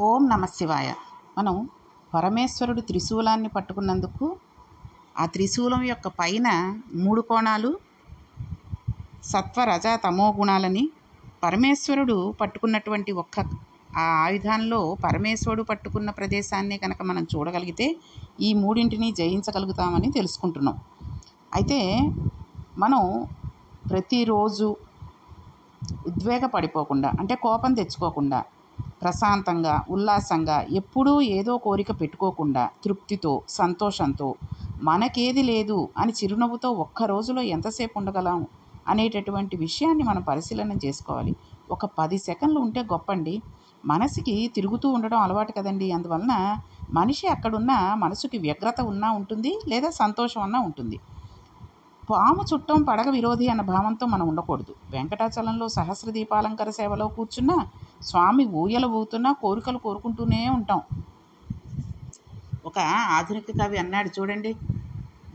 ఓం నమ శివాయ. మనం పరమేశ్వరుడు త్రిశూలాన్ని పట్టుకున్నందుకు ఆ త్రిశూలం యొక్క పైన 3 కోణాలు సత్వ రజ తమో గుణాలని పరమేశ్వరుడు పట్టుకున్నటువంటి ఆ ఆయుధాల్లో పరమేశ్వరుడు పట్టుకున్న ప్రదేశాన్ని కనుక మనం చూడగలిగితే ఈ మూడింటిని జయించగలుగుతామని తెలుసుకుంటున్నాం. అయితే మనం ప్రతిరోజు ఉద్వేగపడిపోకుండా, అంటే కోపం తెచ్చుకోకుండా, ప్రశాంతంగా, ఉల్లాసంగా, ఎప్పుడూ ఏదో కోరిక పెట్టుకోకుండా, తృప్తితో, సంతోషంతో, మనకేది లేదు అని చిరునవ్వుతో ఒక్క రోజులో ఎంతసేపు ఉండగలం అనేటటువంటి విషయాన్ని మనం పరిశీలన చేసుకోవాలి. ఒక 10 సెకండ్లు ఉంటే గొప్పండి. మనసుకి తిరుగుతూ ఉండడం అలవాటు కదండి. అందువలన మనిషి అక్కడున్న మనసుకి వ్యగ్రత ఉన్నా ఉంటుంది, లేదా సంతోషం అన్నా ఉంటుంది. పాము చుట్టం పడగ విరోధి అన్న భావంతో మనం ఉండకూడదు. వెంకటాచలంలో సహస్ర దీపాలంకర సేవలో కూర్చున్నా, స్వామి ఊయల ఊగుతున్నా కోరికలు కోరుకుంటూనే ఉంటాం. ఒక ఆధునిక కవి అన్నాడు చూడండి,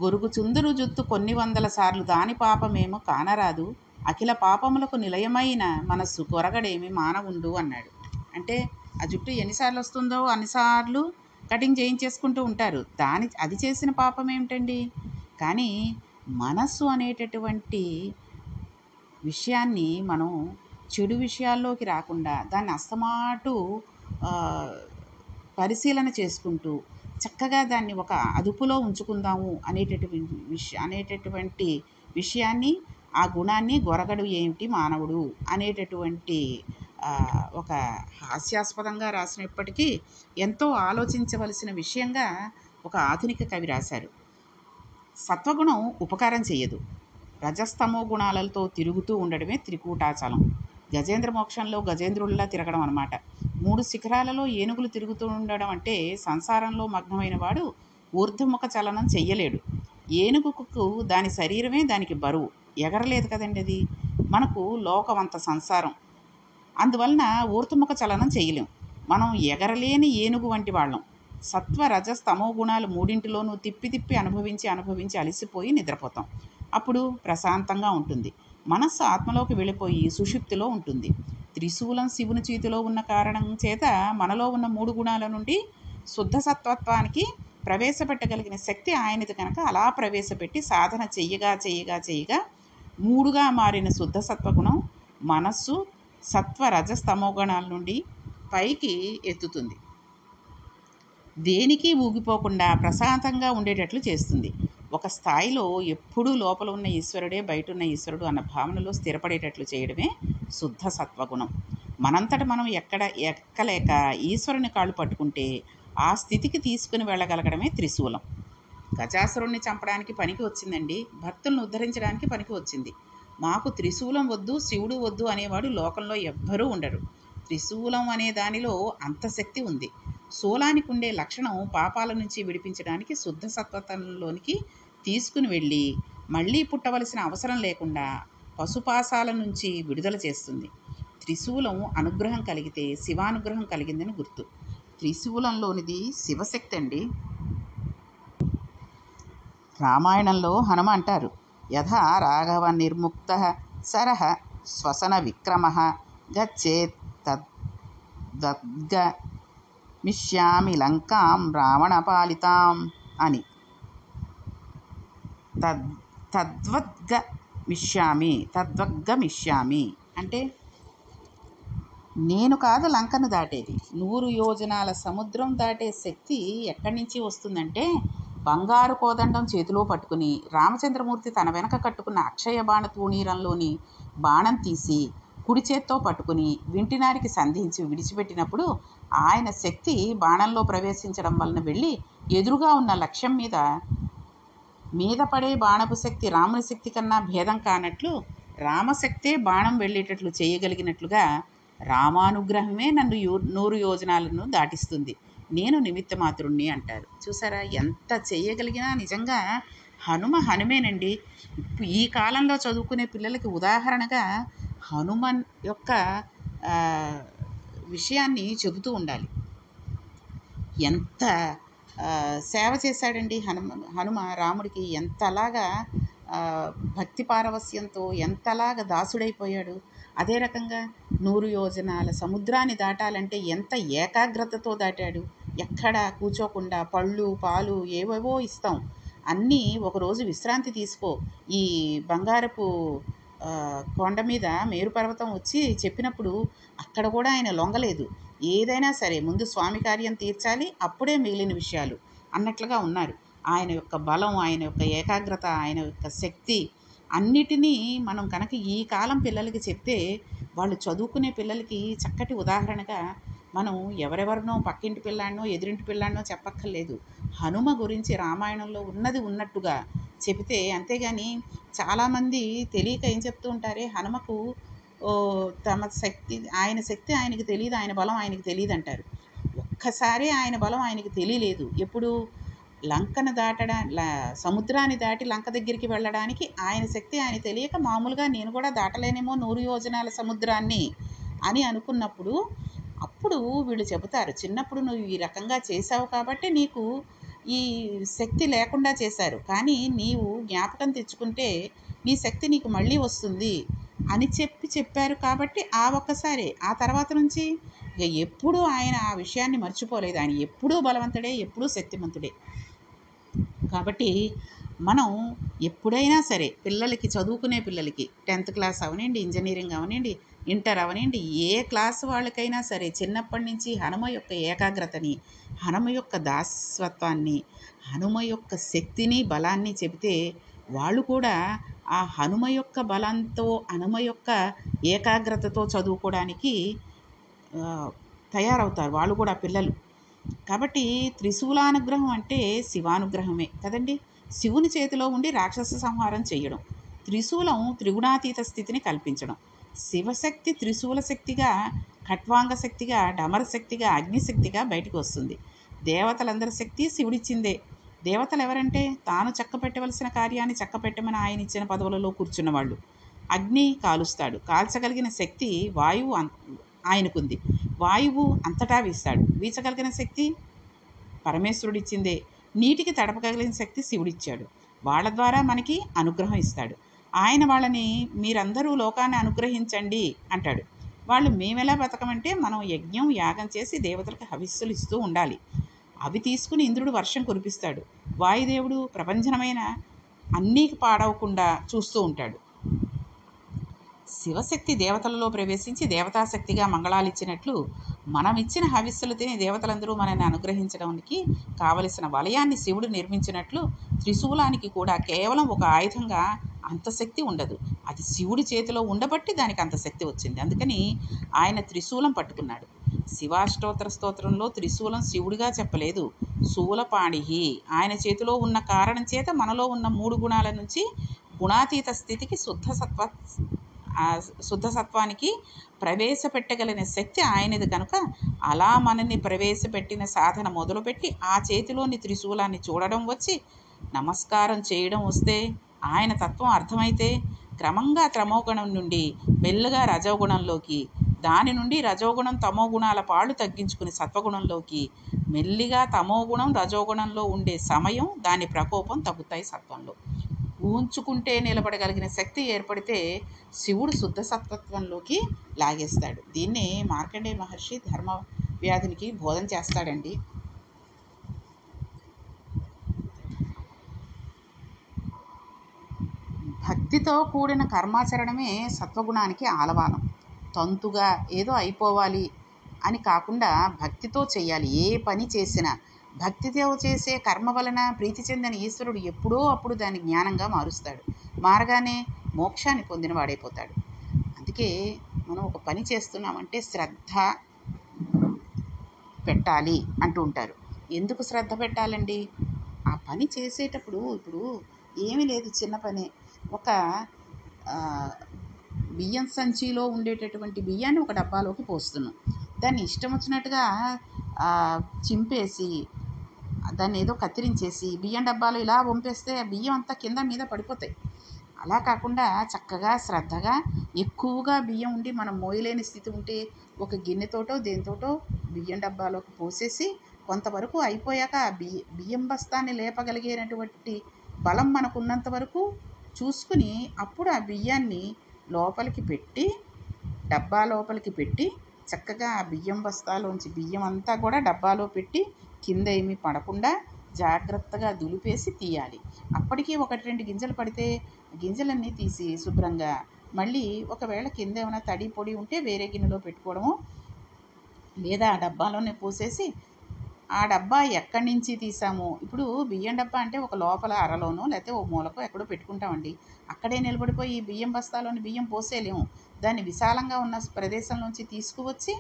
గొరుగు చుందురు జుత్తు కొన్ని వందల సార్లు దాని పాపమేమో కానరాదు, అఖిల పాపములకు నిలయమైన మనస్సు కొరగడేమి మానవుండు అన్నాడు. అంటే ఆ జుట్టు ఎన్నిసార్లు వస్తుందో అన్నిసార్లు కటింగ్ చేయించేసుకుంటూ ఉంటారు. అది చేసిన పాపం ఏమిటండి? కానీ మనస్సు అనేటటువంటి విషయాన్ని మనం చెడు విషయాల్లోకి రాకుండా దాన్ని అస్తమాటు పరిశీలన చేసుకుంటూ చక్కగా దాన్ని ఒక అదుపులో ఉంచుకుందాము అనేటటువంటి విషయాన్ని, ఆ గుణాన్ని గొరగడు ఏమిటి మానవుడు అనేటటువంటి ఒక హాస్యాస్పదంగా రాసినప్పటికీ ఎంతో ఆలోచించవలసిన విషయంగా ఒక ఆధునిక కవి రాశారు. సత్వగుణం ఉపకారం చేయదు. రజస్తమో గుణాలతో తిరుగుతూ ఉండడమే త్రికూటాచలం. గజేంద్ర మోక్షంలో గజేంద్రుల్లా తిరగడం అన్నమాట. 3 శిఖరాలలో ఏనుగులు తిరుగుతూ ఉండడం అంటే సంసారంలో మగ్నమైన వాడు ఊర్ధ్వముఖ చలనం చెయ్యలేడు. ఏనుగుకు దాని శరీరమే దానికి బరువు, ఎగరలేదు కదండి. అది మనకు లోకమంత సంసారం, అందువలన ఊర్ధ్వముఖ చలనం చేయలేం. మనం ఎగరలేని ఏనుగు వంటి వాళ్ళం. సత్వ రజస్ తమో గుణాలు మూడింటిలోనూ తిప్పి తిప్పి అనుభవించి అలసిపోయి నిద్రపోతాం. అప్పుడు ప్రశాంతంగా ఉంటుంది. మనస్సు ఆత్మలోకి వెళ్ళిపోయి సుషుప్తిలో ఉంటుంది. త్రిశూలం శివుని చేతిలో ఉన్న కారణం చేత మనలో ఉన్న 3 గుణాల నుండి శుద్ధ సత్వత్వానికి ప్రవేశపెట్టగలిగిన శక్తి ఆయనది కనుక అలా ప్రవేశపెట్టి సాధన చెయ్యగా 3గా మారిన శుద్ధ సత్వగుణం మనస్సు సత్వ రజస్తమో గుణాల నుండి పైకి ఎత్తుతుంది. దేనికి ఊగిపోకుండా ప్రశాంతంగా ఉండేటట్లు చేస్తుంది. ఒక స్థాయిలో ఎప్పుడూ లోపల ఉన్న ఈశ్వరుడే బయట ఉన్న ఈశ్వరుడు అన్న భావనలో స్థిరపడేటట్లు చేయడమే శుద్ధ సత్వగుణం. మనంతట మనం ఎక్కలేక ఈశ్వరుని కాళ్ళు పట్టుకుంటే ఆ స్థితికి తీసుకుని వెళ్ళగలగడమే త్రిశూలం. గజాసురుణ్ణి చంపడానికి పనికి వచ్చిందండి, భక్తులను ఉద్ధరించడానికి పనికి వచ్చింది. మాకు త్రిశూలం వద్దు, శివుడు వద్దు అనేవాడు లోకంలో ఎవ్వరూ ఉండరు. త్రిశూలం అనే దానిలో అంత శక్తి ఉంది. శూలానికి ఉండే లక్షణం పాపాల నుంచి విడిపించడానికి శుద్ధ సత్వతంలోనికి తీసుకుని వెళ్ళి మళ్ళీ పుట్టవలసిన అవసరం లేకుండా పశుపాసాల నుంచి విడుదల చేస్తుంది. త్రిశూలం అనుగ్రహం కలిగితే శివానుగ్రహం కలిగిందని గుర్తు. త్రిశూలంలోనిది శివశక్తి అండి. రామాయణంలో హనుమ అంటారు, యథా రాఘవ నిర్ముక్త సరః శ్వసన విక్రమ గచ్చేత్ తద్గమిష్యామి లంకాం రావణపాలితాం అని. తద్వగ్గమిష్యామి అంటే నేను కాదు లంకను దాటేది, 100 యోజనాల సముద్రం దాటే శక్తి ఎక్కడి నుంచి వస్తుందంటే బంగారు కోదండం చేతిలో పట్టుకుని రామచంద్రమూర్తి తన వెనక కట్టుకున్న అక్షయ బాణ తూణీరంలోని బాణం తీసి కుడి చేత్తో పట్టుకుని వింటినారికి సంధించి విడిచిపెట్టినప్పుడు ఆయన శక్తి బాణంలో ప్రవేశించడం వలన వెళ్ళి ఎదురుగా ఉన్న లక్ష్యం మీద పడే బాణపు శక్తి రాముని శక్తి కన్నా భేదం కానట్లు రామశక్తే బాణం వెళ్ళేటట్లు చేయగలిగినట్లుగా రామానుగ్రహమే నన్ను 100 యోజనాలను దాటిస్తుంది, నేను నిమిత్త మాత్రుణ్ణి అంటారు. చూసారా ఎంత చేయగలిగినా నిజంగా హనుమేనండి. ఈ కాలంలో చదువుకునే పిల్లలకి ఉదాహరణగా హనుమన్ యొక్క విషయాన్ని చెబుతూ ఉండాలి. ఎంత సేవ చేశాడండి హనుమ రాముడికి, ఎంతలాగా భక్తి పారవస్యంతో ఎంతలాగా దాసుడైపోయాడు. అదే రకంగా 100 యోజనాల సముద్రాన్ని దాటాలంటే ఎంత ఏకాగ్రతతో దాటాడు. ఎక్కడ కూర్చోకుండా పళ్ళు, పాలు ఏవేవో ఇస్తాం. అన్నీ ఒకరోజు విశ్రాంతి తీసుకో. ఈ బంగారపు కొండ మీద మేరు పర్వతం వచ్చి చెప్పినప్పుడు అక్కడ కూడా ఆయన లొంగలేదు. ఏదైనా సరే ముందు స్వామి కార్యం తీర్చాలి, అప్పుడే మిగిలిన విషయాలు అన్నట్లుగా ఉన్నారు. ఆయన యొక్క బలం, ఆయన యొక్క ఏకాగ్రత, ఆయన యొక్క శక్తి అన్నిటినీ మనం కనుక ఈ కాలం పిల్లలకి చెప్తే వాళ్ళు చదువుకునే పిల్లలకి చక్కటి ఉదాహరణగా మనం ఎవరెవరినో పక్కింటి పిల్లాడినో ఎదురింటి పిల్లాడినో చెప్పక్కర్లేదు. హనుమ గురించి రామాయణంలో ఉన్నది ఉన్నట్టుగా చెబితే, అంతేగాని చాలామంది తెలియక ఏం చెప్తూ ఉంటారే, హనుమకు తమ శక్తి, ఆయన శక్తి ఆయనకి తెలియదు, ఆయన బలం ఆయనకి తెలియదు అంటారు. ఒక్కసారి ఆయన బలం ఆయనకి తెలియలేదు. ఎప్పుడు లంకను సముద్రాన్ని దాటి లంక దగ్గరికి వెళ్ళడానికి ఆయన శక్తి ఆయన తెలియక మామూలుగా నేను కూడా దాటలేనేమో 100 యోజనాల సముద్రాన్ని అని అనుకున్నప్పుడు, అప్పుడు వీళ్ళు చెబుతారు, చిన్నప్పుడు నువ్వు ఈ రకంగా చేసావు కాబట్టి నీకు ఈ శక్తి లేకుండా చేశారు, కానీ నీవు జ్ఞాపకం తెచ్చుకుంటే నీ శక్తి నీకు మళ్ళీ వస్తుంది అని చెప్పారు కాబట్టి ఆ ఒక్కసారి, ఆ తర్వాత నుంచి ఇక ఎప్పుడూ ఆయన ఆ విషయాన్ని మర్చిపోలేదు. ఆయన ఎప్పుడూ బలవంతుడే, ఎప్పుడూ శక్తిమంతుడే. కాబట్టి మనం ఎప్పుడైనా సరే పిల్లలకి, చదువుకునే పిల్లలకి 10th క్లాస్ అవనండి, ఇంజనీరింగ్ అవనండి, ఇంటర్ అవనండి, ఏ క్లాస్ వాళ్ళకైనా సరే చిన్నప్పటి నుంచి హనుమ యొక్క ఏకాగ్రతని, హనుమ యొక్క దాసత్వాన్ని, హనుమ యొక్క శక్తిని, బలాన్ని చెబితే వాళ్ళు కూడా ఆ హనుమ యొక్క బలంతో, హనుమ యొక్క ఏకాగ్రతతో చదువుకోవడానికి తయారవుతారు వాళ్ళు కూడా పిల్లలు. కాబట్టి త్రిశూలానుగ్రహం అంటే శివానుగ్రహమే కదండి. శివుని చేతిలో ఉండి రాక్షస సంహారం చేయడం, త్రిశూలం త్రిగుణాతీత స్థితిని కల్పించడం. శివశక్తి త్రిశూల శక్తిగా, ఖట్వాంగ శక్తిగా, డమర శక్తిగా, అగ్నిశక్తిగా బయటకు వస్తుంది. దేవతలందరి శక్తి శివుడిచ్చిందే. దేవతలు ఎవరంటే తాను చక్కపెట్టవలసిన కార్యాన్ని చక్కపెట్టమని ఆయన ఇచ్చిన పదవులలో కూర్చున్నవాళ్ళు. అగ్ని కాలుస్తాడు, కాల్చగలిగిన శక్తి వాయువు ఆయనకుంది. వాయువు అంతటా వీస్తాడు, వీచగలిగిన శక్తి పరమేశ్వరుడిచ్చిందే. నీటికి తడపగలిగిన శక్తి శివుడిచ్చాడు. వాళ్ళ ద్వారా మనకి అనుగ్రహం ఇస్తాడు. ఆయన వాళ్ళని మీరందరూ లోకాన్ని అనుగ్రహించండి అంటాడు. వాళ్ళు మేమెలా బతకమంటే మనం యజ్ఞం, యాగం చేసి దేవతలకు హవిస్సులు ఇస్తూ ఉండాలి. అవి తీసుకుని ఇంద్రుడు వర్షం కురిపిస్తాడు. వాయుదేవుడు ప్రపంచమైన అన్నీ పాడవకుండా చూస్తూ ఉంటాడు. శివశక్తి దేవతలలో ప్రవేశించి దేవతాశక్తిగా మంగళాలిచ్చినట్లు, మనం ఇచ్చిన హవిస్సులు తిని దేవతలందరూ మనల్ని అనుగ్రహించడానికి కావలసిన వలయాన్ని శివుడు నిర్మించినట్లు, త్రిశూలానికి కూడా కేవలం ఒక ఆయుధంగా అంత శక్తి ఉండదు. అది శివుడి చేతిలో ఉండబట్టి దానికి అంత శక్తి వచ్చింది. అందుకని ఆయన త్రిశూలం పట్టుకున్నాడు. శివాష్టోత్తర స్తోత్రంలో త్రిశూలం శివుడిగా చెప్పలేదు, శూలపాణిహి. ఆయన చేతిలో ఉన్న కారణం చేత మనలో ఉన్న 3 గుణాల నుంచి గుణాతీత స్థితికి, శుద్ధ సత్వానికి ప్రవేశపెట్టగలిగిన శక్తి ఆయనది కనుక, అలా మనల్ని ప్రవేశపెట్టిన సాధన మొదలుపెట్టి ఆ చేతిలోని త్రిశూలాన్ని చూడడం వచ్చి, నమస్కారం చేయడం వస్తే, ఆయన తత్వం అర్థమైతే క్రమంగా తమోగుణం నుండి మెల్లగా రజోగుణంలోకి, దాని నుండి రజోగుణం తమోగుణాల పాళ్ళు తగ్గించుకుని సత్వగుణంలోకి, మెల్లిగా తమోగుణం రజోగుణంలో ఉండే సమయం, దాని ప్రకోపం తగ్గుతాయి సత్వంలో. ఊంచుకుంటే నిలబడగలిగిన శక్తి ఏర్పడితే శివుడు శుద్ధ సత్వత్వంలోకి లాగేస్తాడు. దీన్ని మార్కండేయ మహర్షి ధర్మ వ్యాధునికి బోధన చేస్తాడండి. భక్తితో కూడిన కర్మాచరణమే సత్వగుణానికి ఆలవాలం. తంతుగా ఏదో అయిపోవాలి అని కాకుండా భక్తితో చేయాలి. ఏ పని చేసినా భక్తితో చేసే కర్మ వలన ప్రీతి చెందిన ఈశ్వరుడు ఎప్పుడో అప్పుడు దాన్ని జ్ఞానంగా మారుస్తాడు. మారగానే మోక్షాన్ని పొందిన వాడైపోతాడు. అందుకే మనం ఒక పని చేస్తున్నామంటే శ్రద్ధ పెట్టాలి అంటూ ఉంటారు. ఎందుకు శ్రద్ధ పెట్టాలండి? ఆ పని చేసేటప్పుడు ఇప్పుడు ఏమీ లేదు, చిన్న పనే. ఒక బియ్యం సంచిలో ఉండేటటువంటి బియ్యాన్ని ఒక డబ్బాలోకి పోస్తున్నాం. దాన్ని ఇష్టం వచ్చినట్టుగా చింపేసి దాన్ని ఏదో కత్తిరించేసి బియ్యం డబ్బాలో ఇలా వంపేస్తే ఆ బియ్యం అంతా కింద మీద పడిపోతాయి. అలా కాకుండా చక్కగా శ్రద్ధగా, ఎక్కువగా బియ్యం ఉండి మనం మోయలేని స్థితి ఉంటే ఒక గిన్నెతోటో దేనితోటో బియ్యం డబ్బాలోకి పోసేసి కొంతవరకు అయిపోయాక ఆ బియ్యం బస్తాన్ని లేపగలిగేటటువంటి బలం మనకు ఉన్నంత వరకు చూసుకుని అప్పుడు ఆ బియ్యాన్ని లోపలికి పెట్టి డబ్బా లోపలికి పెట్టి చక్కగా ఆ బియ్యం బస్తాలోంచి బియ్యం అంతా కూడా డబ్బాలో పెట్టి కింద ఏమీ పడకుండా జాగ్రత్తగా దులిపేసి తీయాలి. అప్పటికి 1, 2 గింజలు పడితే గింజలన్నీ తీసి శుభ్రంగా మళ్ళీ ఒకవేళ కింద ఏమైనా తడి పొడి ఉంటే వేరే గిన్నెలో పెట్టుకోవడము, లేదా ఆ డబ్బాలోనే పోసేసి ఆ డబ్బా ఎక్కడి నుంచి తీసామో, ఇప్పుడు బియ్యం డబ్బా అంటే ఒక లోపల అరలోనో లేకపోతే ఓ మూలకో ఎక్కడో పెట్టుకుంటామండి. అక్కడే నిలబడిపోయి ఈ బియ్యం బస్తాలోని బియ్యం పోసేయలేము. దాన్ని విశాలంగా ఉన్న ప్రదేశంలోంచి తీసుకువచ్చి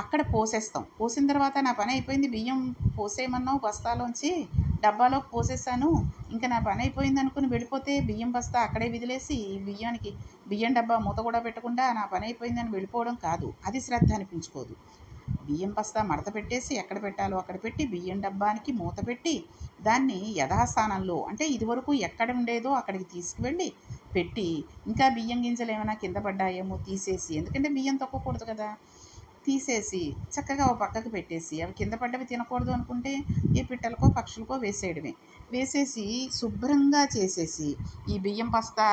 అక్కడ పోసేస్తాం. పోసిన తర్వాత నా పని అయిపోయింది, బియ్యం పోసేయమన్నావు బస్తాలోంచి డబ్బాలోకి పోసేసాను, ఇంకా నా పని అయిపోయింది అనుకుని వెళ్ళిపోతే బియ్యం బస్తా అక్కడే విదిలేసి బియ్యం డబ్బా మూత కూడా పెట్టకుండా నా పని అయిపోయిందని వెళ్ళిపోవడం కాదు. అది శ్రద్ధ అనిపించుకోదు. బియ్యం బస్తా మడత పెట్టేసి ఎక్కడ పెట్టాలో అక్కడ పెట్టి బియ్యం డబ్బానికి మూత పెట్టి దాన్ని యథాస్థానంలో, అంటే ఇదివరకు ఎక్కడ ఉండేదో అక్కడికి తీసుకువెళ్ళి పెట్టి, ఇంకా బియ్యం గింజలు ఏమైనా కింద పడ్డాయేమో తీసేసి, ఎందుకంటే బియ్యం తొక్కకూడదు కదా, తీసేసి చక్కగా ఓ పక్కకు పెట్టేసి అవి కింద పడ్డవి తినకూడదు అనుకుంటే ఏ పిట్టలకో పక్షులకో వేసేయడమే. వేసేసి శుభ్రంగా చేసేసి ఈ బియ్యం బస్తా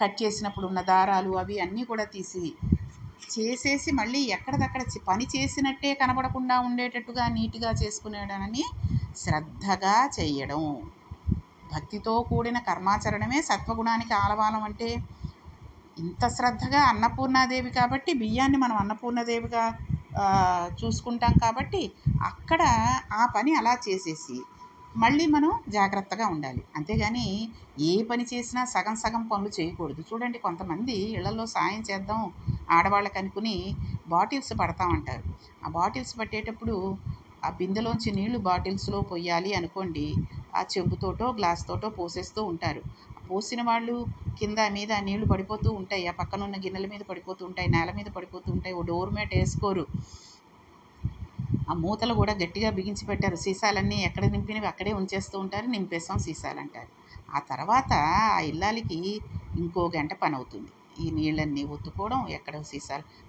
కట్ చేసినప్పుడు ఉన్న దారాలు అవి అన్నీ కూడా తీసి చేసేసి మళ్ళీ ఎక్కడిదక్కడ పని చేసినట్టే కనబడకుండా ఉండేటట్టుగా నీట్గా చేసుకునేడనని శ్రద్ధగా చేయడం. భక్తితో కూడిన కర్మాచరణమే సత్వగుణానికి ఆలవాలం. అంటే ఇంత శ్రద్ధగా అన్నపూర్ణాదేవి కాబట్టి బియ్యాన్ని మనం అన్నపూర్ణాదేవిగా చూసుకుంటాం కాబట్టి అక్కడ ఆ పని అలా చేసేసి మళ్ళీ మనం జాగ్రత్తగా ఉండాలి. అంతేగాని ఏ పని చేసినా సగం సగం పనులు చేయకూడదు. చూడండి, కొంతమంది ఇళ్లలో సాయం చేద్దాం ఆడవాళ్ళకి అనుకుని బాటిల్స్ పడతామంటారు. ఆ బాటిల్స్ పట్టేటప్పుడు ఆ బిందెలోంచి నీళ్లు బాటిల్స్లో పొయ్యాలి అనుకోండి, ఆ చెంబుతోటో గ్లాస్తోటో పోసేస్తూ ఉంటారు. పోసిన వాళ్ళు కింద మీద నీళ్లు పడిపోతూ ఉంటాయి, ఆ పక్కనున్న గిన్నెల మీద పడిపోతూ ఉంటాయి, నేల మీద పడిపోతూ ఉంటాయి. ఓ డోర్ మ్యాట్ వేసుకోరు, ఆ మూతలు కూడా గట్టిగా బిగించి పెట్టారు. సీసాలన్నీ ఎక్కడ నింపినవి అక్కడే ఉంచేస్తూ ఉంటారు. నింపేసాం సీసాలు అంటారు. ఆ తర్వాత ఆ ఇల్లాలికి ఇంకో గంట పని అవుతుంది. ఈ నీళ్ళన్నీ ఒత్తుకోవడం, ఎక్కడ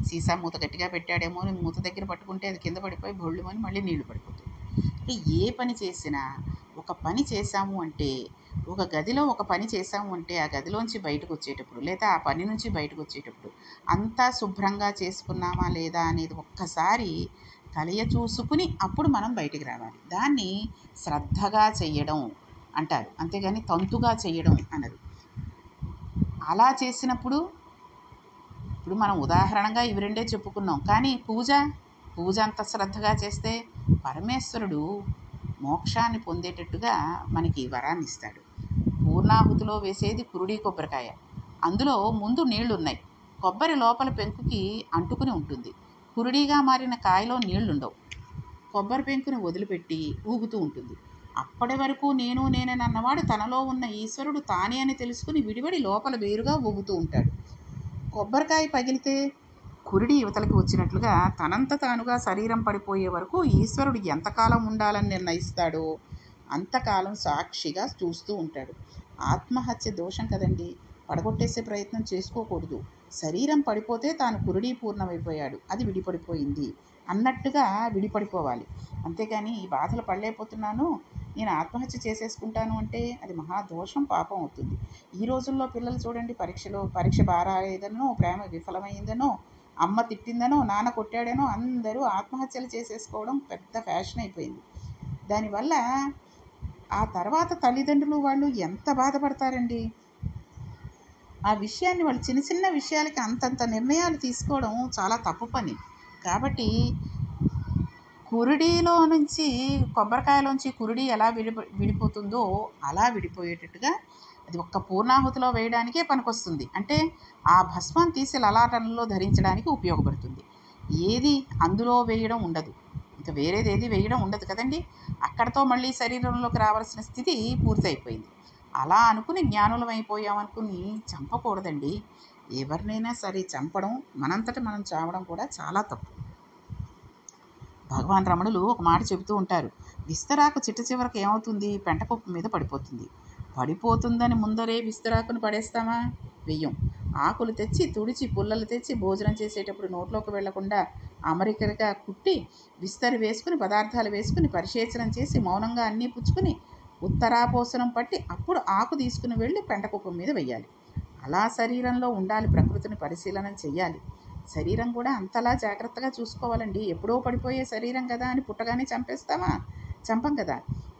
సీసా మూత గట్టిగా పెట్టాడేమో అని మూత దగ్గర పట్టుకుంటే అది కింద పడిపోయి బొళ్ళుమని మళ్ళీ నీళ్లు పడిపోతాయి. అంటే ఏ పని చేసినా ఒక పని చేశాము అంటే, ఒక గదిలో ఒక పని చేశాము అంటే ఆ గదిలోంచి బయటకు వచ్చేటప్పుడు లేదా ఆ పని నుంచి బయటకు వచ్చేటప్పుడు అంతా శుభ్రంగా చేసుకున్నామా లేదా అనేది ఒక్కసారి కలియ చూసుకుని అప్పుడు మనం బయటికి రావాలి. దాన్ని శ్రద్ధగా చెయ్యడం అంటారు, అంతేగాని తంతుగా చెయ్యడం అనరు. అలా చేసినప్పుడు ఇప్పుడు మనం ఉదాహరణగా ఇవి రెండే చెప్పుకున్నాం. కానీ పూజ అంత శ్రద్ధగా చేస్తే పరమేశ్వరుడు మోక్షాన్ని పొందేటట్టుగా మనకి వరాన్ని ఇస్తాడు. పూర్ణాహుతిలో వేసేది కురుడి కొబ్బరికాయ. అందులో ముందు నీళ్లున్నాయి, కొబ్బరి లోపల పెంకుకి అంటుకుని ఉంటుంది. కురుడిగా మారిన కాయలో నీళ్లుండవు. కొబ్బరి పెంకుని వదిలిపెట్టి ఊగుతూ ఉంటుంది. అప్పటి వరకు నేనన్నవాడు తనలో ఉన్న ఈశ్వరుడు తానే అని తెలుసుకుని విడివడి లోపల వేరుగా ఊగుతూ ఉంటాడు. కొబ్బరికాయ పగిలితే కురిడి యువతలకి వచ్చినట్లుగా తనంత తానుగా శరీరం పడిపోయే వరకు ఈశ్వరుడు ఎంతకాలం ఉండాలని నిర్ణయిస్తాడో అంతకాలం సాక్షిగా చూస్తూ ఉంటాడు. ఆత్మహత్య దోషం కదండి, పడగొట్టేసే ప్రయత్నం చేసుకోకూడదు. శరీరం పడిపోతే తాను కురుడి పూర్ణమైపోయాడు, అది విడిపడిపోయింది అన్నట్టుగా విడిపడిపోవాలి. అంతేగాని ఈ బాధలు పడలేకపోతున్నాను, నేను ఆత్మహత్య చేసేసుకుంటాను అంటే అది మహాదోషం, పాపం అవుతుంది. ఈ రోజుల్లో పిల్లలు చూడండి, పరీక్ష బారాలేదనో, ప్రేమ విఫలమైందనో, అమ్మ తిట్టిందనో, నాన్న కొట్టాడనో అందరూ ఆత్మహత్యలు చేసేసుకోవడం పెద్ద ఫ్యాషన్ అయిపోయింది. దానివల్ల ఆ తర్వాత తల్లిదండ్రులు వాళ్ళు ఎంత బాధపడతారండి. ఆ విషయాన్ని వాళ్ళు చిన్న చిన్న విషయాలకి అంతంత నిర్ణయాలు తీసుకోవడం చాలా తప్పు పని. కాబట్టి కురుడిలో నుంచి కొబ్బరికాయలోంచి కురుడి ఎలా విడిపోతుందో అలా విడిపోయేటట్టుగా అది ఒక్క పూర్ణాహుతిలో వేయడానికే పనికొస్తుంది. అంటే ఆ భస్మాన్ని తీసి లలాటంలో ధరించడానికి ఉపయోగపడుతుంది. ఏది అందులో వేయడం ఉండదు, ఇంకా వేరేది ఏది వేయడం ఉండదు కదండి. అక్కడతో మళ్ళీ శరీరంలోకి రావాల్సిన స్థితి పూర్తయిపోయింది. అలా అనుకుని జ్ఞానులం అయిపోయామనుకుని చంపకూడదండి. ఎవరినైనా సరే చంపడం, మనంతట మనం చావడం కూడా చాలా తప్పు. భగవాన్ రమణులు ఒక మాట చెబుతూ ఉంటారు, విస్తరాకు చిట్ట చివరికి ఏమవుతుంది, పెంటకుప్ప మీద పడిపోతుంది. పడిపోతుందని ముందరే విస్తరాకును పడేస్తామా? వెయ్యం. ఆకులు తెచ్చి తుడిచి పుల్లలు తెచ్చి భోజనం చేసేటప్పుడు నోట్లోకి వెళ్లకుండా అమరికగా కుట్టి విస్తరి వేసుకుని పదార్థాలు వేసుకుని పరిశేచనం చేసి మౌనంగా అన్నీ పుచ్చుకుని ఉత్తరాపోసనం పట్టి అప్పుడు ఆకు తీసుకుని వెళ్ళి పెంటకుప్ప మీద వెయ్యాలి. అలా శరీరంలో ఉండాలి, ప్రకృతిని పరిశీలన చెయ్యాలి. శరీరం కూడా అంతలా జాగ్రత్తగా చూసుకోవాలండి. ఎప్పుడో పడిపోయే శరీరం కదా అని పుట్టగానే చంపేస్తామా? చంపం కదా.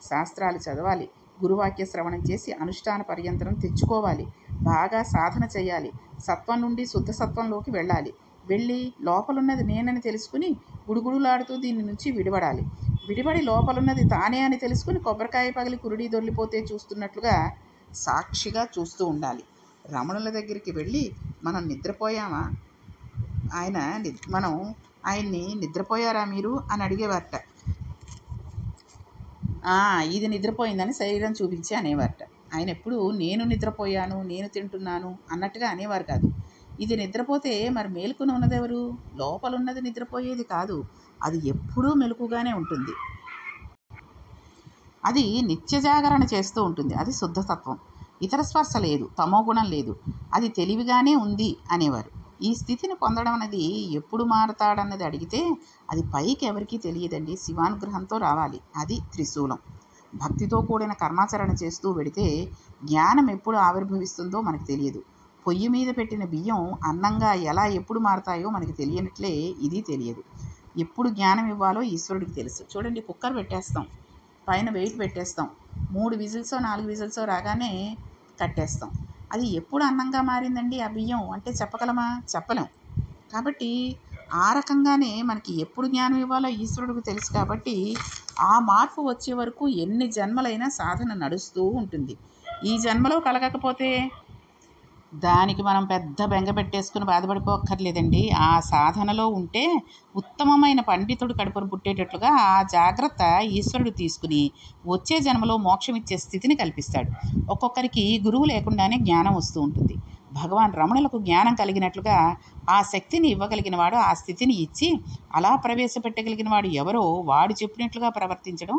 శాస్త్రాలు చదవాలి, గురువాక్య శ్రవణం చేసి అనుష్ఠాన పర్యంతరం తెచ్చుకోవాలి, బాగా సాధన చేయాలి, సత్వం నుండి శుద్ధ సత్వంలోకి వెళ్ళాలి. వెళ్ళి లోపలున్నది నేనని తెలుసుకుని గుడుగుడులాడుతూ దీని నుంచి విడిపడాలి. విడిపడి లోపలున్నది తానే అని తెలుసుకుని కొబ్బరికాయ పగిలి కురుడి దొర్లిపోతే చూస్తున్నట్లుగా సాక్షిగా చూస్తూ ఉండాలి. రమణుల దగ్గరికి వెళ్ళి మనం నిద్రపోయామా, మనం ఆయన్ని నిద్రపోయారా మీరు అని అడిగేవారట. ఇది నిద్రపోయిందని శరీరం చూపించి అనేవారట. ఆయన ఎప్పుడు నేను నిద్రపోయాను, నేను తింటున్నాను అన్నట్టుగా అనేవారు కాదు. ఇది నిద్రపోతే మరి మేలుకుని ఉన్నదెవరు? లోపలున్నది నిద్రపోయేది కాదు, అది ఎప్పుడూ మెలకుగానే ఉంటుంది. అది నిత్య జాగరణ చేస్తూ ఉంటుంది. అది శుద్ధతత్వం. ఇతర స్పర్శ లేదు, తమోగుణం లేదు, అది తెలివిగానే ఉంది అనేవారు. ఈ స్థితిని పొందడం అనేది ఎప్పుడు మారతాడన్నది అడిగితే అది పైకి ఎవరికీ తెలియదండి, శివానుగ్రహంతో రావాలి. అది త్రిశూలం. భక్తితో కూడిన కర్మాచరణ చేస్తూ వెడితే జ్ఞానం ఎప్పుడు ఆవిర్భవిస్తుందో మనకు తెలియదు. పొయ్యి మీద పెట్టిన బియ్యం అన్నంగా ఎలా ఎప్పుడు మారతాయో మనకి తెలియనట్లే ఇది తెలియదు. ఎప్పుడు జ్ఞానం ఇవ్వాలో ఈశ్వరుడికి తెలుసు. చూడండి, కుక్కర్ పెట్టేస్తాం, పైన వెయిట్ పెట్టేస్తాం, 3 విజిల్సో 4 విజిల్సో రాగానే కట్టేస్తాం. అది ఎప్పుడు అన్నంగా మారిందండి ఆ బియ్యం అంటే చెప్పగలమా? చెప్పలేం. కాబట్టి ఆ రకంగానే మనకి ఎప్పుడు జ్ఞానం ఇవ్వాలో ఈశ్వరుడికి తెలుసు. కాబట్టి ఆ మార్పు వచ్చే వరకు ఎన్ని జన్మలైనా సాధన నడుస్తూ ఉంటుంది. ఈ జన్మలో కలగకపోతే దానికి మనం పెద్ద బెంగ పెట్టేసుకుని బాధపడిపోక్కర్లేదండి. ఆ సాధనలో ఉంటే ఉత్తమమైన పండితుడు కడుపును పుట్టేటట్లుగా ఆ జాగ్రత్త ఈశ్వరుడు తీసుకుని వచ్చే జన్మలో మోక్షం ఇచ్చే స్థితిని కల్పిస్తాడు. ఒక్కొక్కరికి గురువు లేకుండానే జ్ఞానం వస్తూ ఉంటుంది. భగవాన్ రమణులకు జ్ఞానం కలిగినట్లుగా ఆ శక్తిని ఇవ్వగలిగిన వాడు ఆ స్థితిని ఇచ్చి అలా ప్రవేశపెట్టగలిగిన వాడు ఎవరో వాడు చెప్పినట్లుగా ప్రవర్తించడం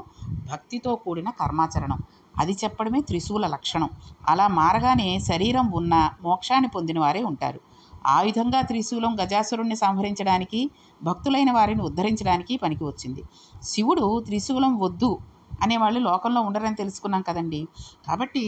భక్తితో కూడిన కర్మాచరణం. అది చెప్పడమే త్రిశూల లక్షణం. అలా మారగానే శరీరం ఉన్న మోక్షాన్ని పొందిన వారే ఉంటారు. ఆ విధంగా త్రిశూలం గజాసురుణ్ణి సంహరించడానికి, భక్తులైన వారిని ఉద్ధరించడానికి పనికి వచ్చింది. శివుడు త్రిశూలం వద్దు అనేవాళ్ళు లోకంలో ఉండరని తెలుసుకున్నాం కదండి. కాబట్టి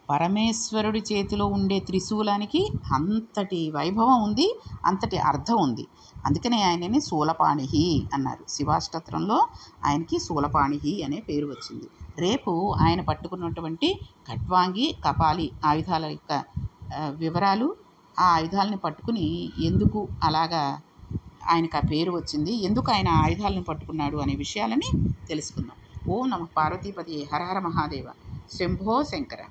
పరమేశ్వరుడి చేతిలో ఉండే త్రిశూలానికి అంతటి వైభవం ఉంది, అంతటి అర్థం ఉంది. అందుకనే ఆయనని శూలపాణిహి అన్నారు. శివాష్టోత్తరంలో ఆయనకి శూలపాణిహి అనే పేరు వచ్చింది. రేపు ఆయన పట్టుకున్నటువంటి ఖట్వాంగి, కపాలి ఆయుధాల యొక్క వివరాలు, ఆ ఆయుధాలని పట్టుకుని ఎందుకు అలాగా ఆయనకు ఆ పేరు వచ్చింది, ఎందుకు ఆయన ఆయుధాలను పట్టుకున్నాడు అనే విషయాలని తెలుసుకుందాం. ఓం నమః పార్వతీపతియే హర హర మహాదేవ. శంభో శంకర.